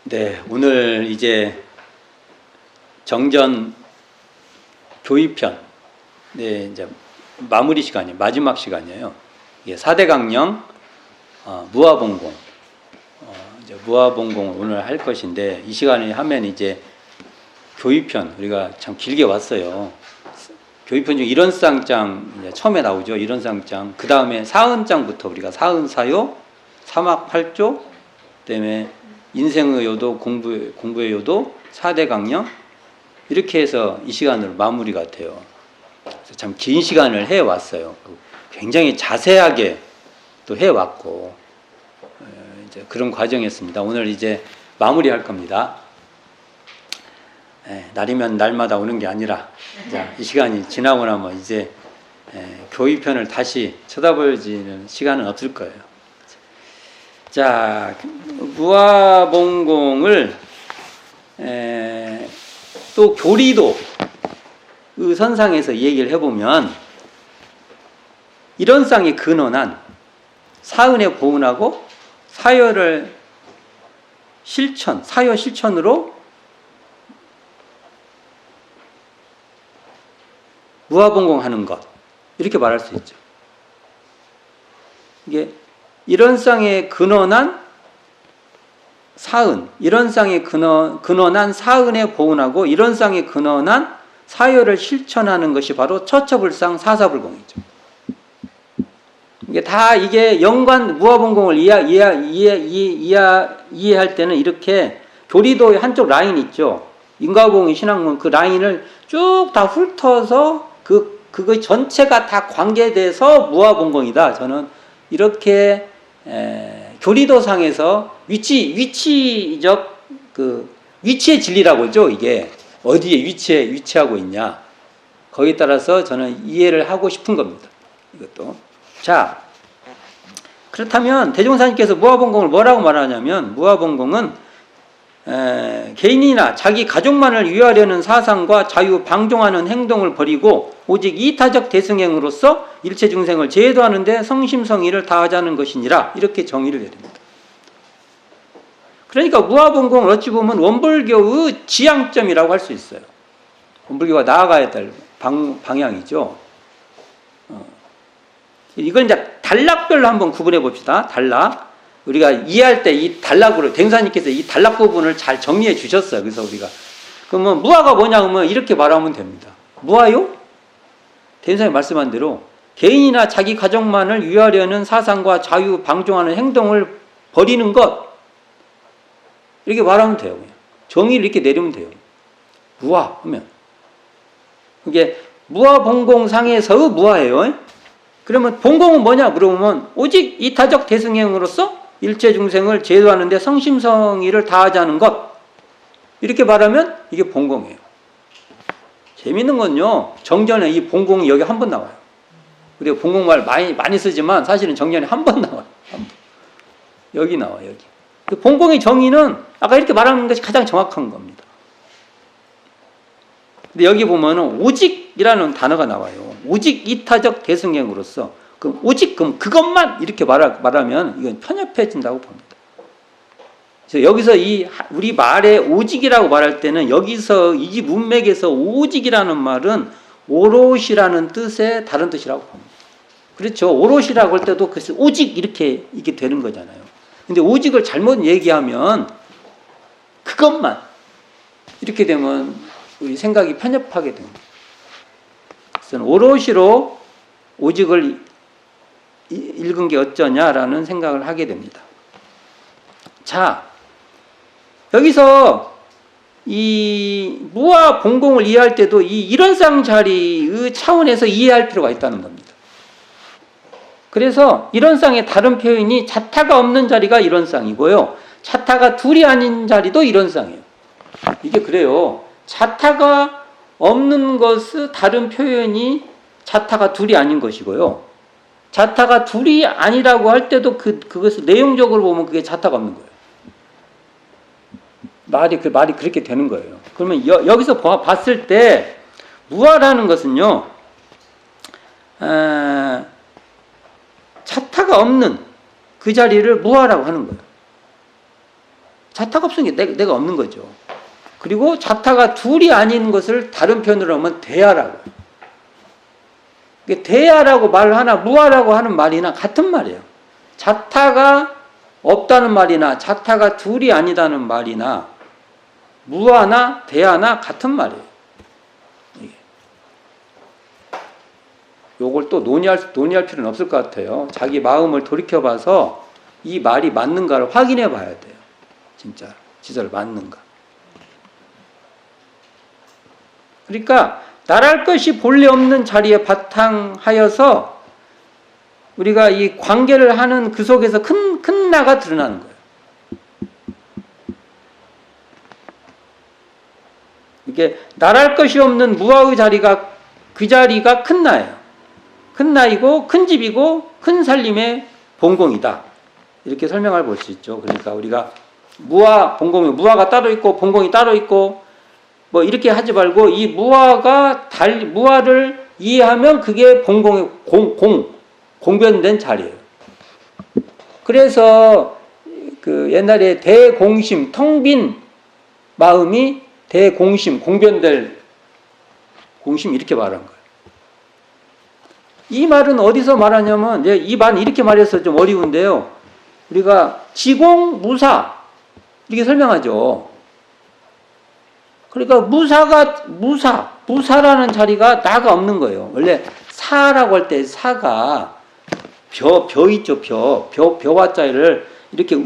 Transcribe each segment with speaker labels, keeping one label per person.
Speaker 1: 네, 오늘 이제 정전 교의편, 네, 이제 마무리 시간이에요. 마지막 시간이에요. 이게 4대 강령, 무아봉공, 이제 무아봉공을 오늘 할 것인데, 이 시간에 하면 이제 교의편, 우리가 참 길게 왔어요. 교의편 중 일원상장 처음에 나오죠. 일원상장. 그 다음에 사은장부터 우리가 사은사요, 사막팔조, 그다음에 인생의 요도, 공부의 요도, 4대 강령, 이렇게 해서 이 시간으로 마무리가 돼요. 참 긴 시간을 해왔어요. 굉장히 자세하게 또 해왔고, 이제 그런 과정이었습니다. 오늘 이제 마무리할 겁니다. 날이면 날마다 오는 게 아니라, 이 시간이 지나고 나면 이제 교의편을 다시 쳐다보지는 시간은 없을 거예요. 자, 무아봉공을 또 교리도 선상에서 얘기를 해보면, 일원상에 근원한 사은의 보은하고 사여를 사여 실천으로 무아봉공하는 것, 이렇게 말할 수 있죠. 이게 일원상에 근원한 사은, 일원상에 근원한 사은의 보은하고 일원상에 근원한 사여를 실천하는 것이 바로 처처불상 사사불공이죠. 이게 연관 무아봉공을 이해할 때는 이렇게 교리도의 한쪽 라인 있죠. 인과보응의 신학문, 그 라인을 쭉 다 훑어서 그거 전체가 다 관계돼서 무아봉공이다. 저는 이렇게 교리도상에서 위치적 위치의 진리라고 하죠. 이게 어디에 위치하고 있냐, 거기에 따라서 저는 이해를 하고 싶은 겁니다. 이것도. 자, 그렇다면 대종사님께서 무아봉공을 뭐라고 말하냐면, 무아봉공은 개인이나 자기 가족만을 위하려는 사상과 자유 방종하는 행동을 버리고 오직 이타적 대승행으로서 일체 중생을 제도하는 데 성심성의를 다하자는 것이니라, 이렇게 정의를 내립니다. 그러니까 무아봉공을 어찌 보면 원불교의 지향점이라고 할 수 있어요. 원불교가 나아가야 될 방향이죠. 이건 이제 단락별로 한번 구분해 봅시다. 단락. 우리가 이해할 때 이 단락으로, 대종사님께서 이 단락 부분을 잘 정리해 주셨어요. 그래서 우리가, 그러면 무아가 뭐냐 하면 이렇게 말하면 됩니다. 무아요? 대종사님 말씀한 대로 개인이나 자기 가족만을 위하려는 사상과 자유 방종하는 행동을 버리는 것, 이렇게 말하면 돼요. 그냥 정의를 이렇게 내리면 돼요. 무아 하면 이게 무아봉공상에서의 무아예요. 그러면 봉공은 뭐냐 그러면 오직 이타적 대승행으로서 일체 중생을 제도하는 데 성심성의를 다하자는 것, 이렇게 말하면 이게 봉공이에요. 재밌는 건요, 정전에 이 봉공이 여기 한 번 나와요. 우리가 봉공말 많이 쓰지만 사실은 정전에 한 번 나와요. 여기 나와요. 여기. 그 봉공의 정의는 아까 이렇게 말하는 것이 가장 정확한 겁니다. 근데 여기 보면은 오직이라는 단어가 나와요. 오직 이타적 대승행으로서, 그럼 오직, 그럼 그것만 이렇게 말하면 이건 편협해진다고 봅니다. 그래서 여기서 우리 말에 오직이라고 말할 때는 여기서 이 문맥에서 오직이라는 말은 오롯이라는 뜻의 다른 뜻이라고 봅니다. 그렇죠. 오롯이라고 할 때도 글쎄 오직 이게 되는 거잖아요. 근데 오직을 잘못 얘기하면 그것만 이렇게 되면 우리 생각이 편협하게 됩니다. 그래서 오롯이로 오직을 읽은 게 어쩌냐라는 생각을 하게 됩니다. 자, 여기서 이 무아봉공을 이해할 때도 이 일원상 자리의 차원에서 이해할 필요가 있다는 겁니다. 그래서 일원상의 다른 표현이 자타가 없는 자리가 일원상이고요, 자타가 둘이 아닌 자리도 일원상이에요. 이게 그래요. 자타가 없는 것의 다른 표현이 자타가 둘이 아닌 것이고요, 자타가 둘이 아니라고 할 때도 그것을 내용적으로 보면 그게 자타가 없는 거예요. 말이 그렇게 되는 거예요. 그러면 여기서 봤을 때 무아라는 것은요, 자타가 없는 그 자리를 무아라고 하는 거예요. 자타가 없으면 내가 없는 거죠. 그리고 자타가 둘이 아닌 것을 다른 표현으로 하면 대하라고. 대하라고 말을 하나 무하라고 하는 말이나 같은 말이에요. 자타가 없다는 말이나 자타가 둘이 아니다는 말이나 무하나 대하나 같은 말이에요. 요걸 또 논의할 필요는 없을 것 같아요. 자기 마음을 돌이켜봐서 이 말이 맞는가를 확인해 봐야 돼요. 진짜 지절 맞는가. 그러니까 나랄 것이 본래 없는 자리에 바탕하여서 우리가 이 관계를 하는 그 속에서 큰 나가 드러나는 거예요. 이게 나랄 것이 없는 무아의 자리가 그 자리가 큰 나예요. 큰 나이고 큰 집이고 큰 살림의 본공이다. 이렇게 설명을 볼 수 있죠. 그러니까 우리가 무아, 본공이 무아가 따로 있고 본공이 따로 있고 뭐 이렇게 하지 말고 이 무아를 이해하면 그게 본공의 공변된 자리예요. 그래서 그 옛날에 대공심, 텅 빈 마음이 대공심, 공변될 공심 이렇게 말한 거예요. 이 말은 어디서 말하냐면 이 말은 이렇게 말해서 좀 어려운데요. 우리가 지공무사 이렇게 설명하죠. 그러니까 무사라는 자리가 나가 없는 거예요. 원래 사라고 할 때 사가 벼 있죠, 벼와 자를 이렇게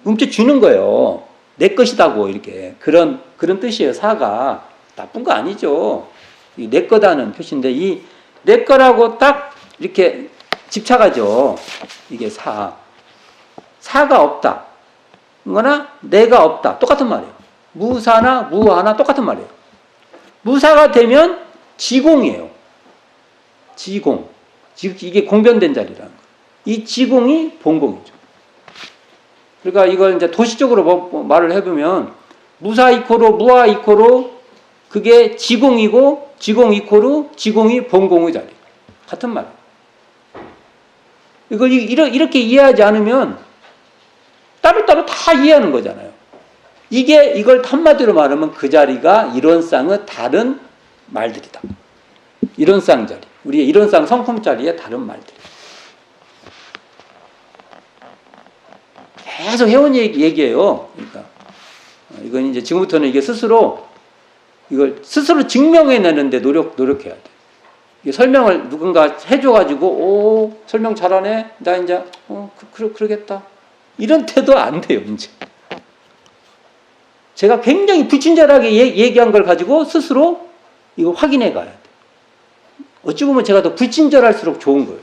Speaker 1: 움켜쥐는 거예요. 내 것이다고 이렇게 그런 뜻이에요. 사가 나쁜 거 아니죠. 내 거다는 표시인데 이 내 거라고 딱 이렇게 집착하죠. 이게 사가 없다. 거나 내가 없다. 똑같은 말이에요. 무사나 무하나 똑같은 말이에요. 무사가 되면 지공이에요. 지공. 이게 공변된 자리라는 거예요. 이 지공이 본공이죠. 그러니까 이걸 이제 도시적으로 말을 해보면 무사 이코로 무하 이코로 그게 지공이고 지공 이코로 지공이 본공의 자리. 같은 말. 이걸 이렇게 이해하지 않으면 따로따로 다 이해하는 거잖아요. 이걸 한마디로 말하면 그 자리가 이론상의 다른 말들이다. 이론상 자리. 우리의 이론상 성품 자리의 다른 말들. 계속 해온 얘기예요. 그러니까 이건 이제 지금부터는 이게 이걸 스스로 증명해내는데 노력해야 돼. 이게 설명을 누군가 해줘가지고 설명 잘하네. 나 이제 그러겠다. 이런 태도 안 돼요. 이제 제가 굉장히 불친절하게 얘기한 걸 가지고 스스로 이거 확인해 가야 돼. 어찌 보면 제가 더 불친절할수록 좋은 거예요.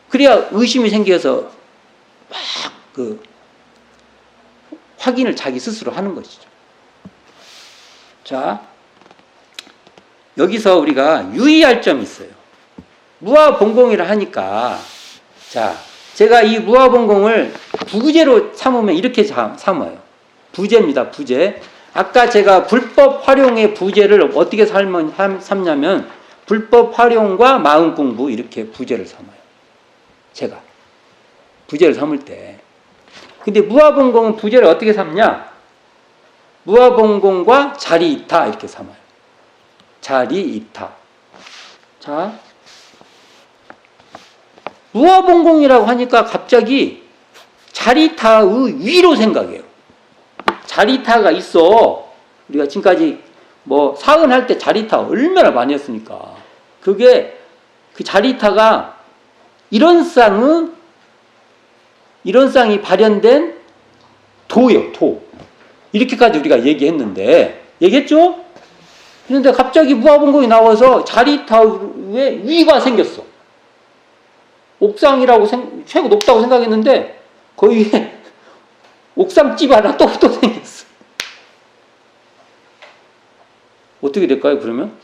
Speaker 1: 그래야 의심이 생겨서 막 확인을 자기 스스로 하는 것이죠. 자, 여기서 우리가 유의할 점이 있어요. 무아본공이라 하니까, 자, 제가 이 무아본공을 부재로 삼으면 이렇게 삼아요. 부재입니다, 부재. 아까 제가 불법 활용의 부재를 어떻게 삼냐면, 불법 활용과 마음 공부 이렇게 부재를 삼아요. 제가. 부재를 삼을 때. 근데 무아본공은 부재를 어떻게 삼냐? 무아본공과 자리이타 이렇게 삼아요. 자리이타. 자, 무아본공이라고 하니까 갑자기 자리이타의 위로 생각해요. 자리이타가 있어. 우리가 지금까지 사은할 때 자리이타 얼마나 많이 했으니까. 그게 그 자리이타가 이론상이 발현된 도예요, 도. 이렇게까지 우리가 얘기했죠? 그런데 갑자기 무아본공이 나와서 자리이타의 위가 생겼어. 옥상이라고 최고 높다고 생각했는데 거의 옥상집 하나 또 생겼어. 어떻게 될까요, 그러면?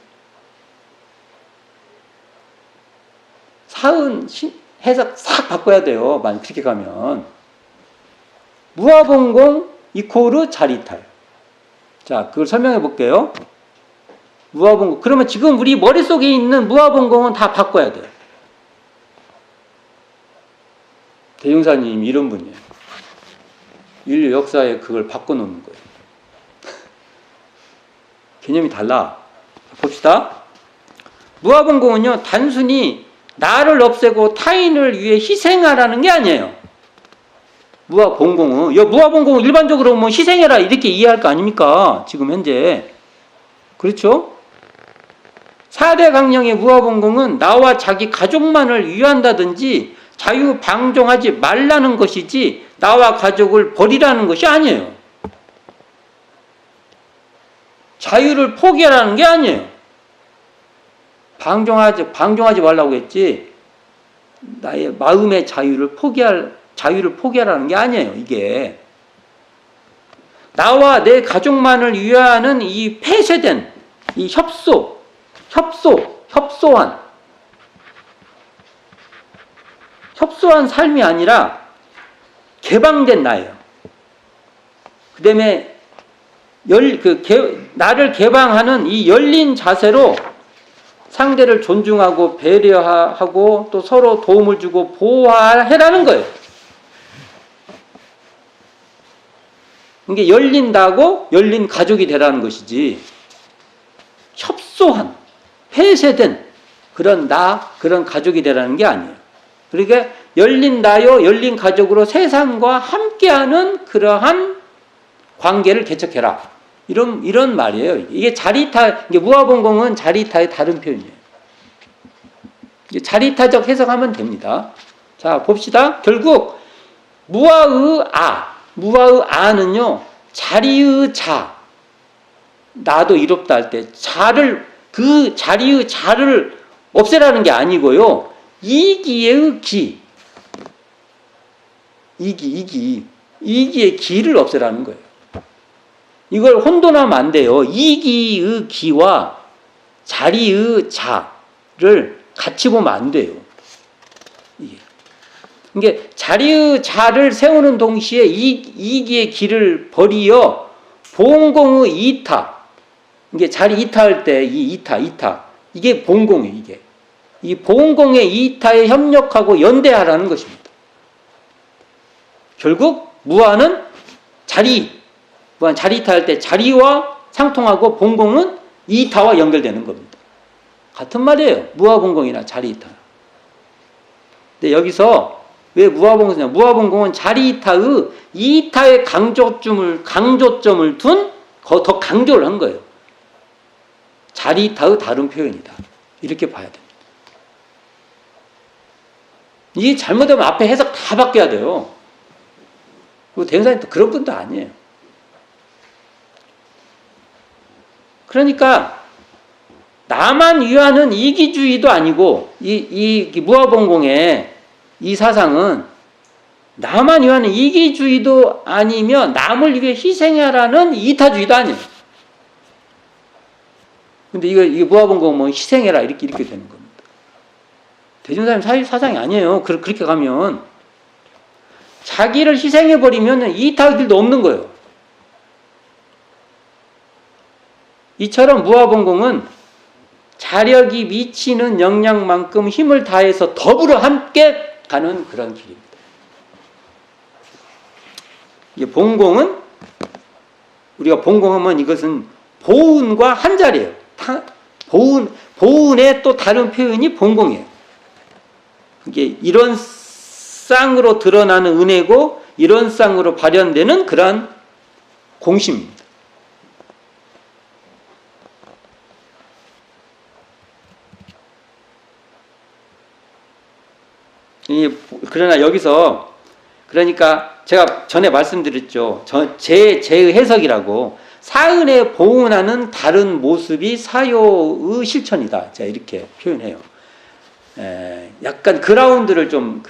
Speaker 1: 사은 해석 싹 바꿔야 돼요. 만약 그렇게 가면. 무아본공 이코르 자리이타예요. 자, 그걸 설명해 볼게요. 무아본공. 그러면 지금 우리 머릿속에 있는 무아본공은 다 바꿔야 돼요. 대종사님이 이런 분이에요. 인류 역사에 그걸 바꿔놓는 거예요. 개념이 달라. 봅시다. 무아봉공은요, 단순히 나를 없애고 타인을 위해 희생하라는 게 아니에요. 무아봉공은, 무아봉공은 일반적으로 뭐 희생해라 이렇게 이해할 거 아닙니까? 지금 현재. 그렇죠? 4대 강령의 무아봉공은 나와 자기 가족만을 위한다든지 자유방종하지 말라는 것이지 나와 가족을 버리라는 것이 아니에요. 자유를 포기하라는 게 아니에요. 방종하지 말라고 했지 나의 마음의 자유를 포기하라는 게 아니에요. 이게 나와 내 가족만을 위하는 이 폐쇄된 이 협소한 삶이 아니라 개방된 나예요. 그 다음에 나를 개방하는 이 열린 자세로 상대를 존중하고 배려하고 또 서로 도움을 주고 보호해라는 거예요. 이게 열린다고 열린 가족이 되라는 것이지 협소한 폐쇄된 그런 가족이 되라는 게 아니에요. 그러니까 열린 나요 열린 가족으로 세상과 함께하는 그러한 관계를 개척해라. 이런 말이에요. 이게 무아봉공은 자리이타의 다른 표현이에요. 자리이타적 해석하면 됩니다. 자, 봅시다. 결국 무아의 아는요, 자리의 자, 나도 이롭다 할 때 그 자리의 자를 없애라는 게 아니고요, 이기의 기, 이기의 기를 없애라는 거예요. 이걸 혼돈하면 안 돼요. 이기의 기와 자리의 자를 같이 보면 안 돼요. 이게. 그러니까 자리의 자를 세우는 동시에 이기의 기를 버리어 봉공의 이타. 이게 자리 이타할 때 이 이타. 이게 봉공이에요, 이게. 이 봉공의 이타에 협력하고 연대하라는 것입니다. 결국 무아는 자리이타 할 때 자리와 상통하고 봉공은 이타와 연결되는 겁니다. 같은 말이에요. 무아봉공이나 자리이타. 근데 여기서 왜 무아봉공이냐? 무아봉공은 자리이타의 이타의 강조점을 둔 더 강조를 한 거예요. 자리이타의 다른 표현이다. 이렇게 봐야 됩니다. 이게 잘못되면 앞에 해석 다 바뀌어야 돼요. 그리고 대행사님 또 그런 분도 아니에요. 그러니까 나만 위하는 이기주의도 아니고 이 무아봉공의 이 사상은 나만 위하는 이기주의도 아니며 남을 위해 희생하라는 이타주의도 아니에요. 근데 이게 무아봉공은 뭐 희생해라 이렇게 되는 겁니다. 대중사님 사상이 아니에요. 그렇게 가면 자기를 희생해버리면 이타의 길도 없는 거예요. 이처럼 무아봉공은 자력이 미치는 역량만큼 힘을 다해서 더불어 함께 가는 그런 길입니다. 이게 봉공은 우리가 봉공하면 이것은 보은과 한 자리예요. 보은의 또 다른 표현이 봉공이에요. 이게 이런 쌍으로 드러나는 은혜고 이런 쌍으로 발현되는 그러한 공심입니다. 그러나 여기서 그러니까 제가 전에 말씀드렸죠. 제 해석이라고 사은에 보은하는 다른 모습이 사요의 실천이다. 제가 이렇게 표현해요. 약간 그라운드를 좀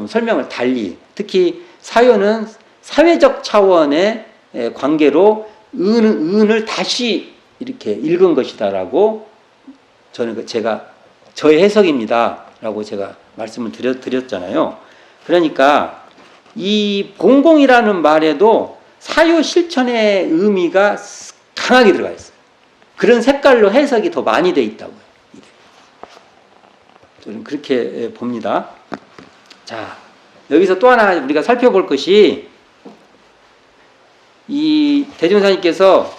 Speaker 1: 설명을 달리 특히 사요는 사회적 차원의 관계로 은을 다시 이렇게 읽은 것이다라고 저는 저의 해석입니다라고 제가 말씀을 드렸잖아요. 그러니까 이 봉공이라는 말에도 사유 실천의 의미가 강하게 들어가 있어요. 그런 색깔로 해석이 더 많이 돼 있다고요. 저는 그렇게 봅니다. 자, 여기서 또 하나 우리가 살펴볼 것이 대종사님께서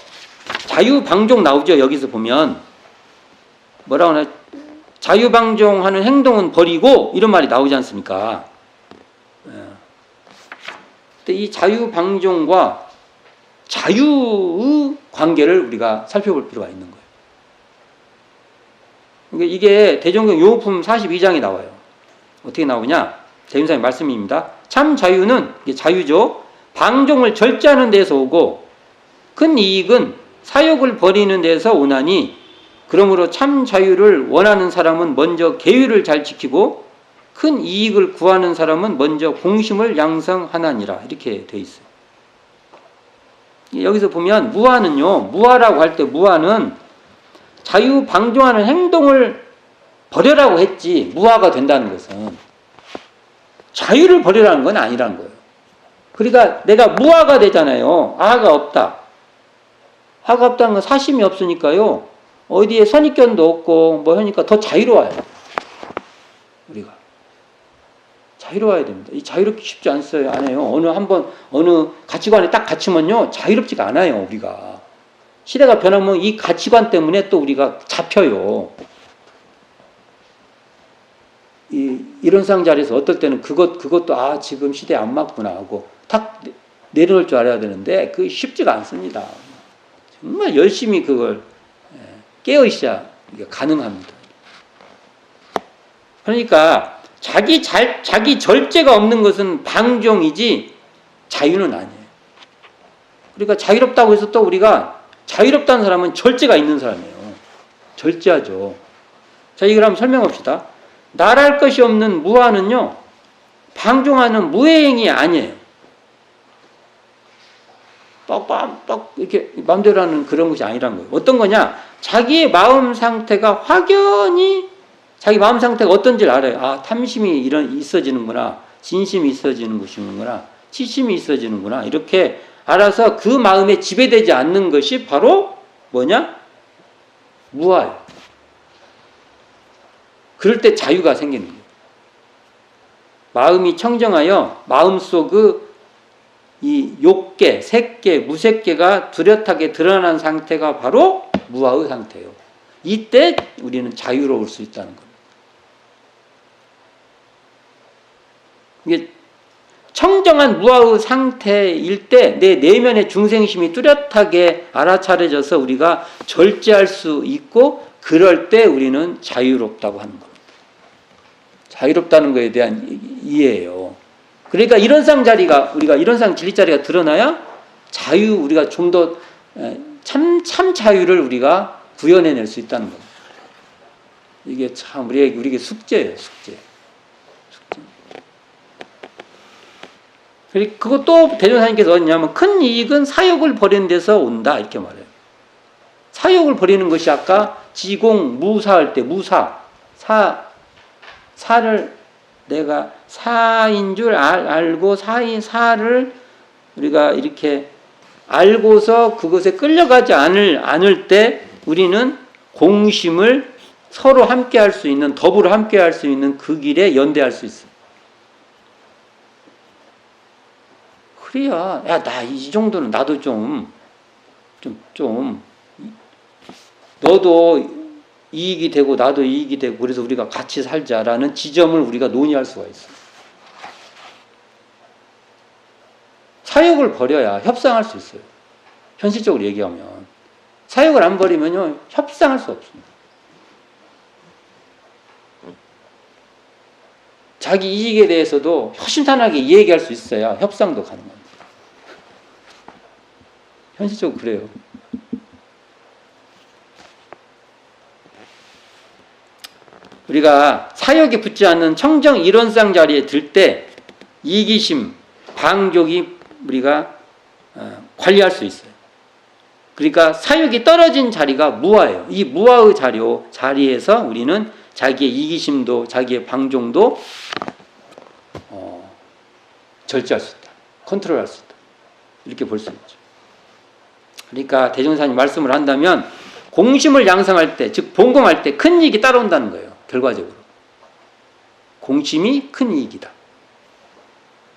Speaker 1: 자유방종 나오죠. 여기서 보면 뭐라고 하나, 자유방종하는 행동은 버리고 이런 말이 나오지 않습니까? 근데 이 자유방종과 자유의 관계를 우리가 살펴볼 필요가 있는 거예요. 그러니까 이게 대종경 용어품 42장에 나와요. 어떻게 나오냐? 대종사님 말씀입니다. 참 자유는, 이게 자유죠. 방종을 절제하는 데서 오고 큰 이익은 사욕을 버리는 데서 오나니, 그러므로 참 자유를 원하는 사람은 먼저 계율을 잘 지키고 큰 이익을 구하는 사람은 먼저 공심을 양성하나니라. 이렇게 돼 있어요. 여기서 보면 무아는요, 무아라고 할 때 무아는 자유 방종하는 행동을 버려라고 했지, 무아가 된다는 것은 자유를 버리라는 건 아니라는 거예요. 그러니까 내가 무아가 되잖아요. 아가 없다. 아가 없다는 건 사심이 없으니까요, 어디에 선입견도 없고 뭐 하니까 더 자유로워요. 우리가 자유로워야 됩니다. 이 자유롭기 쉽지 않어요. 안 해요. 어느 가치관에 딱 갇히면요, 자유롭지가 않아요. 우리가 시대가 변하면 이 가치관 때문에 또 우리가 잡혀요. 이 이론상 자리에서 어떨 때는 그것도 지금 시대에 안 맞구나 하고 탁 내려놓을 줄 알아야 되는데 그게 쉽지가 않습니다. 정말 열심히 그걸 깨어 있어야 가능합니다. 그러니까 자기 절제가 없는 것은 방종이지 자유는 아니에요. 그러니까 자유롭다고 해서 또 우리가, 자유롭다는 사람은 절제가 있는 사람이에요. 절제하죠. 자, 이걸 한번 설명합시다. 나랄 것이 없는 무아는요, 방종하는 무해행이 아니에요. 빡 이렇게 마음대로 하는 그런 것이 아니란 거예요. 어떤 거냐? 자기의 마음 상태가 확연히, 자기 마음 상태가 어떤지를 알아요. 탐심이 있어지는구나, 진심이 있어지는 것이구나, 치심이 있어지는구나, 이렇게 알아서 그 마음에 지배되지 않는 것이 바로 뭐냐? 무아예요. 그럴 때 자유가 생기는 거예요. 마음이 청정하여 마음속 이 욕계, 색계, 무색계가 뚜렷하게 드러난 상태가 바로 무아의 상태예요. 이때 우리는 자유로울 수 있다는 겁니다. 이게 청정한 무아의 상태일 때 내 내면의 중생심이 뚜렷하게 알아차려져서 우리가 절제할 수 있고, 그럴 때 우리는 자유롭다고 하는 겁니다. 자유롭다는 것에 대한 이해예요. 그러니까 이론상 자리가, 우리가 이론상 진리 자리가 드러나야 우리가 좀 더 참 자유를 우리가 구현해낼 수 있다는 겁니다. 이게 참 우리에게 숙제예요, 숙제. 그리고 그것도 대종사님께서 어디냐면, 큰 이익은 사욕을 버리는 데서 온다, 이렇게 말해요. 사욕을 버리는 것이 아까 지공, 무사할 때, 사를 내가 사인 줄 알고 사를 우리가 이렇게 알고서 그것에 끌려가지 않을 때 우리는 공심을 서로 함께 할 수 있는, 더불어 함께 할 수 있는 그 길에 연대할 수 있어요. 그래야, 나 이 정도는 나도 좀 너도 이익이 되고 나도 이익이 되고, 그래서 우리가 같이 살자라는 지점을 우리가 논의할 수가 있어요. 사욕을 버려야 협상할 수 있어요. 현실적으로 얘기하면. 사욕을 안 버리면요, 협상할 수 없습니다. 자기 이익에 대해서도 허심탄회하게 얘기할 수 있어야 협상도 가능합니다. 현실적으로 그래요. 우리가 사욕에 붙지 않는 청정 이론상 자리에 들 때 이기심, 방종이 우리가 관리할 수 있어요. 그러니까 사욕이 떨어진 자리가 무아예요. 이 무아의 자리에서 우리는 자기의 이기심도 자기의 방종도 절제할 수 있다. 컨트롤할 수 있다. 이렇게 볼 수 있죠. 그러니까 대종사님 말씀을 한다면, 공심을 양성할 때, 즉 본공할 때 큰 이익이 따라온다는 거예요. 결과적으로 공심이 큰 이익이다.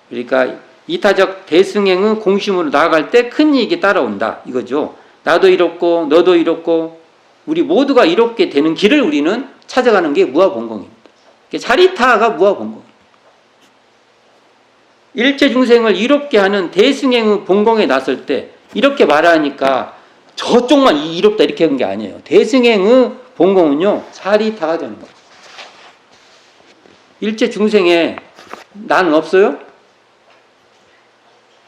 Speaker 1: 그러니까 이타적 대승행은 공심으로 나아갈 때 큰 이익이 따라온다. 이거죠. 나도 이롭고 너도 이롭고 우리 모두가 이롭게 되는 길을 우리는 찾아가는 게 무아본공입니다. 자리타가 무아본공입니다. 일체 중생을 이롭게 하는 대승행의 본공에 나설 때 이렇게 말하니까 저쪽만 이롭다 이렇게 한 게 아니에요. 대승행의 본공은요, 자리타가 되는 거예요. 일체 중생에 나는 없어요?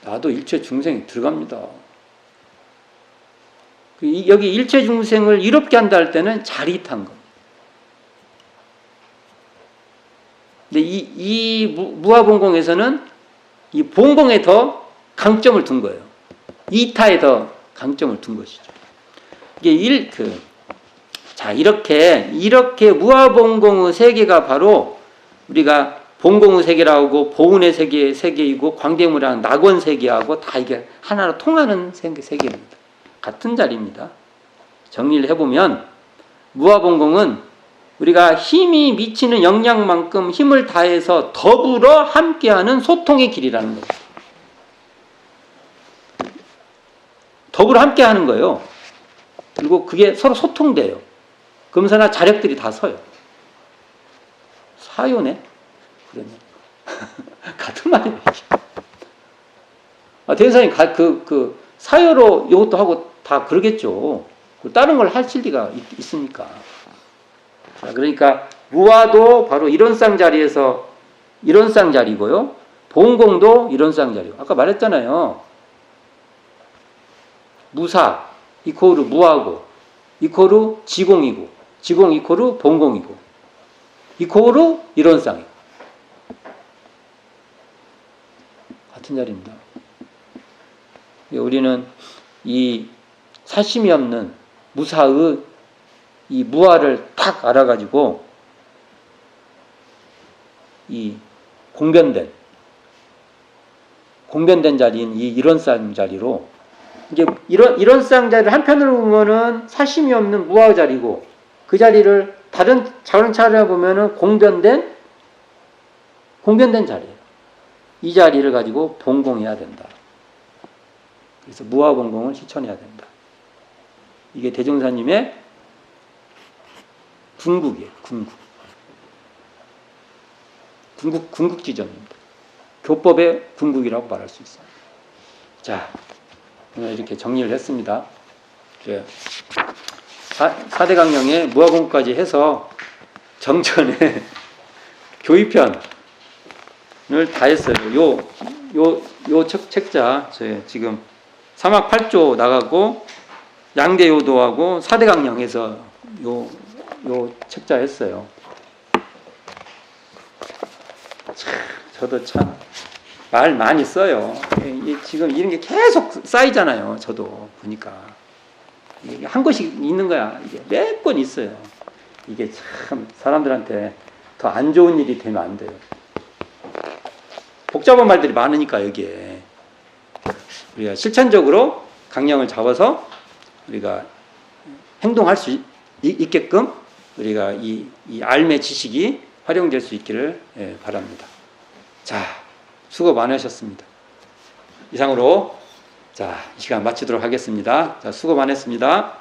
Speaker 1: 나도 일체 중생에 들어갑니다. 여기 일체 중생을 이롭게 한다 할 때는 자리타인 겁니다. 근데 이 무아본공에서는 이 본공에 더 강점을 둔 거예요. 이타에 더 강점을 둔 것이죠. 이게 자, 이렇게 무아본공의 세계가 바로 우리가 본공의 세계라고 보은의 세계이고 광대무랑 낙원 세계하고 다 이게 하나로 통하는 세계입니다. 같은 자리입니다. 정리를 해보면 무아본공은 우리가 힘이 미치는 역량만큼 힘을 다해서 더불어 함께하는 소통의 길이라는 거죠. 더불어 함께하는 거예요. 그리고 그게 서로 소통돼요. 금사나 자력들이 다 서요. 사요네? 그러면 같은 말이에요. 대사님 사요로 이것도 하고 다 그러겠죠. 다른 걸 하실 리가 있습니까? 자, 그러니까 무아도 바로 이론상 자리에서 이론상 자리고요. 본공도 이론상 자리고. 아까 말했잖아요. 무사 이코르 무아고 이코르 지공이고 지공 이코르 본공이고 이코르 이론상이고 같은 자리입니다. 우리는 이 사심이 없는 무사의 이 무아를 딱 알아가지고 이 공변된 자리인 이 이론상 자리로 이게 이론상 자리를 한편으로 보면은 사심이 없는 무아 자리고 그 자리를 다른 차례 보면은 공변된 자리예요. 이 자리를 가지고 본공해야 된다. 그래서 무아본공을 실천해야 된다. 이게 대종사님의 궁극이에요. 궁극지점입니다. 교법의 궁극이라고 말할 수 있어요. 자, 오늘 이렇게 정리를 했습니다. 이제 4대 강령에 무아본공까지 해서 정전에 교의편을 다 했어요. 요 책자, 지금 3학 8조 나가고 양대요도하고 4대 강령에서 요 책자 했어요. 저도 참 말 많이 써요. 지금 이런 게 계속 쌓이잖아요. 저도 보니까 한 곳이 있는 거야. 이게 몇 번 있어요. 이게 참 사람들한테 더 안 좋은 일이 되면 안 돼요. 복잡한 말들이 많으니까 여기에 우리가 실천적으로 강령을 잡아서 우리가 행동할 수 있게끔 우리가 이 알매 지식이 활용될 수 있기를 바랍니다. 자, 수고 많으셨습니다. 이상으로 이 시간 마치도록 하겠습니다. 자, 수고 많았습니다.